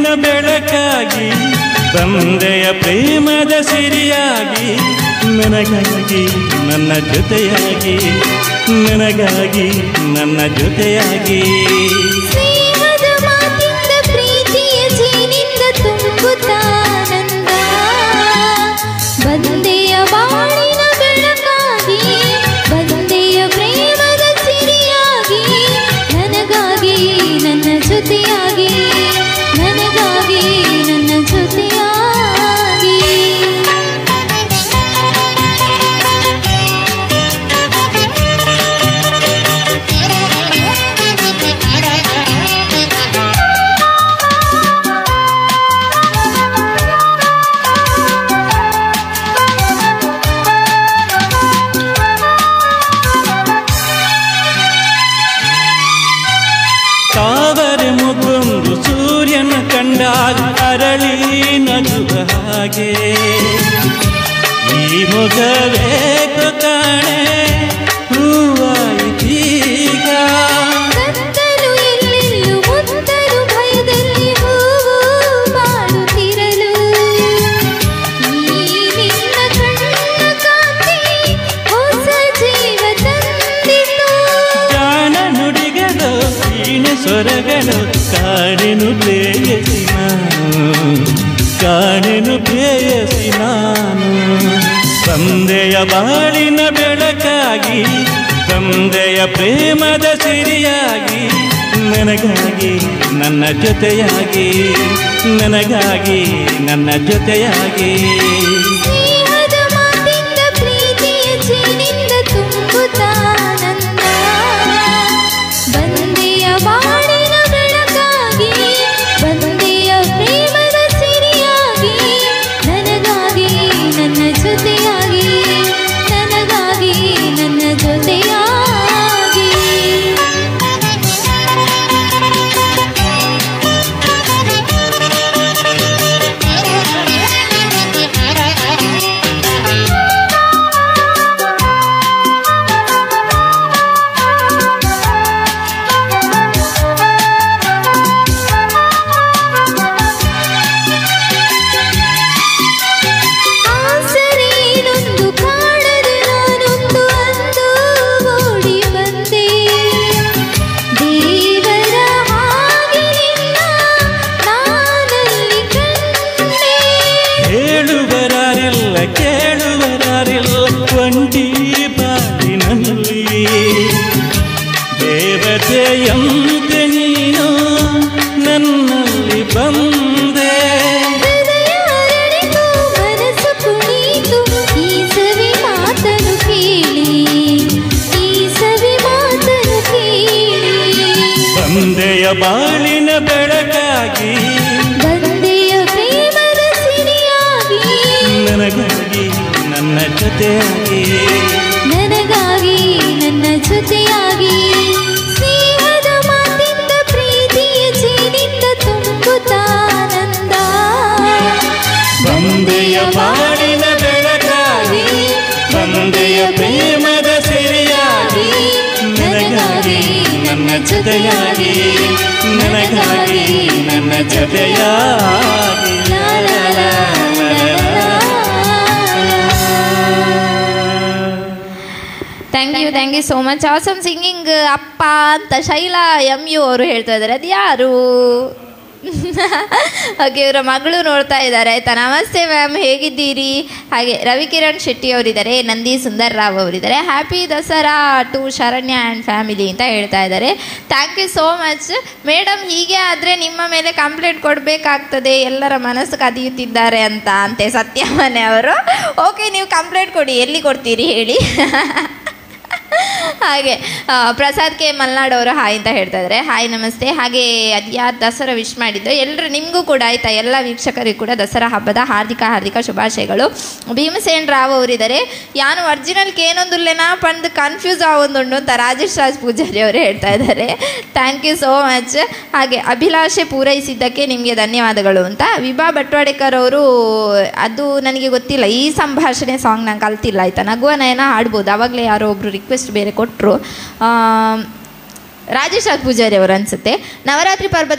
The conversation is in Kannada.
ಬಾಳಿನ ಬೆಳಕಾಗಿ ಬಂದೆಯ ಪ್ರೇಮದ ಸಿರಿಯಾಗಿ ನನಗಾಗಿ ನನ್ನ ಜೊತೆಯಾಗಿ ನನಗಾಗಿ ನನ್ನ ಜೊತೆಯಾಗಿ ಸ್ನೇಹದ ಮಾತಿಂದ ಪ್ರೀತಿಯ ಜೀನಿಂದ ತುಂಬುತ್ತಾನಂದ ಬಂದೆಯ ಬಾಳಿನ ಬೆಳಕಾಗಿ ಬಂದೆಯ ಪ್ರೇಮದ ಸಿರಿಯಾಗಿ ನನಗಾಗಿ ನನ್ನ ಜೊತೆಯಾಗಿ ನನಗಾಗಿ ನನ್ನ ಜೊತೆಯಾಗಿ ತಾವರೆ ಮುಗೊಂದು ಸೂರ್ಯನ ಕಂಡಾಗ ಅರಳಿ ನಗುವ ಹಾಗೆ ಈ ಮೊಗವೇಕೋ ಕಾಣೆ ಹೂವಾಯಿತೀಗ ಕತ್ತಲು ಎಲ್ಲೆಲ್ಲೂ ಮುತ್ತಲು ಭಯದಲ್ಲಿ ಹೂವು ಬಾಡುತ್ತಿರಲು ಈ ನಿನ್ನ ಕಣ್ಣ ಕಾಂತಿ ಹೊಸ ಜೀವ ತಂದಿತು ಜಾಣ ನುಡಿಗಳು ವೀಣ ಸ್ವರಗಳು ಕಾಣೆನು ಪ್ರೇಯಸಿ ನಾನು ಕಾಣೆನು ಪ್ರೇಯಸಿ ನಾನು ತಂದೆಯ ಬಾಳಿನ ಬೆಳಕಾಗಿ ತಂದೆಯ ಪ್ರೇಮದ ಸಿರಿಯಾಗಿ ನನಗಾಗಿ ನನ್ನ ಜೊತೆಯಾಗಿ ನನಗಾಗಿ ನನ್ನ ಜೊತೆಯಾಗಿ ಸ್ನೇಹದ ಮಾತಿಂದ ಪ್ರೀತಿಯ ಜೀನಿಂದ ತುಂಬುತ್ತಾನಂದ ಬಂದೆಯ ಬಾಳಿನ ಬೆಳಕಾಗಿ ಬಂದೆಯ ಪ್ರೇಮದ ಸಿರಿಯಾಗಿ ನನಗಾಗಿ ನನ್ನ ಜೊತೆಯಾಗಿ ನನಗಾಗಿ ನನ್ನ ಜೊತೆಯಾಗಿ ಆಸರೆಯೇನೊಂದು ಕಾಣದೆ ನಾನೊಂದು ಅಂದು ಓಡಿ ಬಂದೆ ದೇವರ ಹಾಗೆ ನಿನ್ನ ನಾನಲ್ಲಿ ಕಂಡೆ ಹೇಳುವರಾರಿಲ್ಲ ಕೇಳುವರಾರಿಲ್ಲ ಒಂಟಿ ಬಾಳಿನಲ್ಲಿ ದೇವತೆಯಂತೆ ನೀನು ನನ್ನಲ್ಲಿ ಬಂದೆ ಹೃದಯ ಅರಳಿತು ಮನಸ್ಸು ಕುಣಿತು ಈ ಸವಿ ಮಾತನು ಕೇಳಿ ಈ ಸವಿ ಮಾತನು ಕೇಳಿ ಬಂದೆಯ ಬಾಳಿನ ಬೆಳಕಾಗಿ ಬಂದೆಯ ಪ್ರೇಮದ ಸಿರಿಯಾಗಿ ನನಗಾಗಿ ನನ್ನ ಜೊತೆಯಾಗಿ ನನಗಾಗಿ ನನ್ನ ಜೊತೆಯಾಗಿ ಸ್ನೇಹದ ಮಾತಿಂದ ಪ್ರೀತಿಯ ಜೀನಿಂದ ತುಂಬುತ್ತಾನಂದ ಬಂದೆಯ ಬಾಳಿನ ಬೆಳಕಾಗಿ ಬಂದೆಯ ಪ್ರೇಮದ ಸಿರಿಯಾಗಿ ನನಗಾಗಿ ನನ್ನ ಜೊತೆಯಾಗಿ ನನಗಾಗಿ ನನ್ನ ಜೊತೆಯಾಗಿ ಲಾ ಲಾ ಲಾ ಲಾ ಲಾ. Thank you so much awesome singing ಅಪ್ಪ ಅಂತ ಶೈಲಾ MU ಅವರು ಹೇಳ್ತಾ ಇದ್ದಾರೆ. ಅದು ಯಾರು? ಓಕೆ, ಇವರ ಮಗಳು ನೋಡ್ತಾ ಇದ್ದಾರೆ. ಆಯಿತಾ, ನಮಸ್ತೆ ಮ್ಯಾಮ್, ಹೇಗಿದ್ದೀರಿ? ಹಾಗೆ ರವಿಕಿರಣ್ ಶೆಟ್ಟಿ ಅವರಿದ್ದಾರೆ, ನಂದಿ ಸುಂದರ್ ರಾವ್ ಅವರಿದ್ದಾರೆ. Happy Dasara to Sharanya and family ಅಂತ ಹೇಳ್ತಾ ಇದ್ದಾರೆ. Thank you so much madam. ಹೀಗೆ ಆದರೆ ನಿಮ್ಮ ಮೇಲೆ ಕಂಪ್ಲೇಂಟ್ ಕೊಡಬೇಕಾಗ್ತದೆ, ಎಲ್ಲರ ಮನಸ್ಸು ಕದಿಯುತ್ತಿದ್ದಾರೆ ಅಂತೆ ಸತ್ಯಮನೆ ಅವರು. ಓಕೆ, ನೀವು ಕಂಪ್ಲೇಂಟ್ ಕೊಡಿ, ಎಲ್ಲಿ ಕೊಡ್ತೀರಿ ಹೇಳಿ. ಹಾಗೆ ಪ್ರಸಾದ್ ಕೆ ಮಲ್ನಾಡ್ ಅವರು ಹಾಯ್ ಅಂತ ಹೇಳ್ತಾ ಇದ್ದಾರೆ. ಹಾಯ್ ನಮಸ್ತೆ. ಹಾಗೆ ಅದು ಯಾರು ದಸರಾ ವಿಶ್ ಮಾಡಿದ್ದು ಎಲ್ಲರೂ ನಿಮಗೂ ಕೂಡ ಆಯಿತಾ, ಎಲ್ಲ ವೀಕ್ಷಕರಿಗೂ ಕೂಡ ದಸರಾ ಹಬ್ಬದ ಹಾರ್ದಿಕ ಶುಭಾಶಯಗಳು. ಭೀಮಸೇನ್ ರಾವ್ ಅವರಿದ್ದಾರೆ. ಯಾನು ಒರಿಜಿನಲ್ ಕೇನೊಂದುಲ್ಲೆನಾ ಪಂದು ಕನ್ಫ್ಯೂಸ್ ಆವೊಂದುಂಡು ಅಂತ ರಾಜೇಶ್ ರಾಜ್ ಪೂಜಾರಿ ಅವರು ಹೇಳ್ತಾ ಇದ್ದಾರೆ. Thank you so much. ಹಾಗೆ ಅಭಿಲಾಷೆ ಪೂರೈಸಿದ್ದಕ್ಕೆ ನಿಮಗೆ ಧನ್ಯವಾದಗಳು ಅಂತ ವಿಭಾ ಭಟ್ವಾಡೇಕರ್ ಅವರು. ಅದು ನನಗೆ ಗೊತ್ತಿಲ್ಲ, ಈ ಸಂಭಾಷಣೆ ಸಾಂಗ್ ನಾನು ಕಲ್ತಿಲ್ಲ ಆಯಿತಾ. ನಗುವ ನಯನ ಹಾಡ್ಬೋದು, ಆವಾಗಲೇ ಯಾರೋ ಒಬ್ಬರು ರಿಕ್ವೆಸ್ಟ್ ಬೇರೆ ಕೊಟ್ಟರು. ರಾಜೇಶ್ ರಾಜ್ ಪೂಜಾರಿ ಅವರು ಅನಿಸುತ್ತೆ. ನವರಾತ್ರಿ ಪರ್ವದ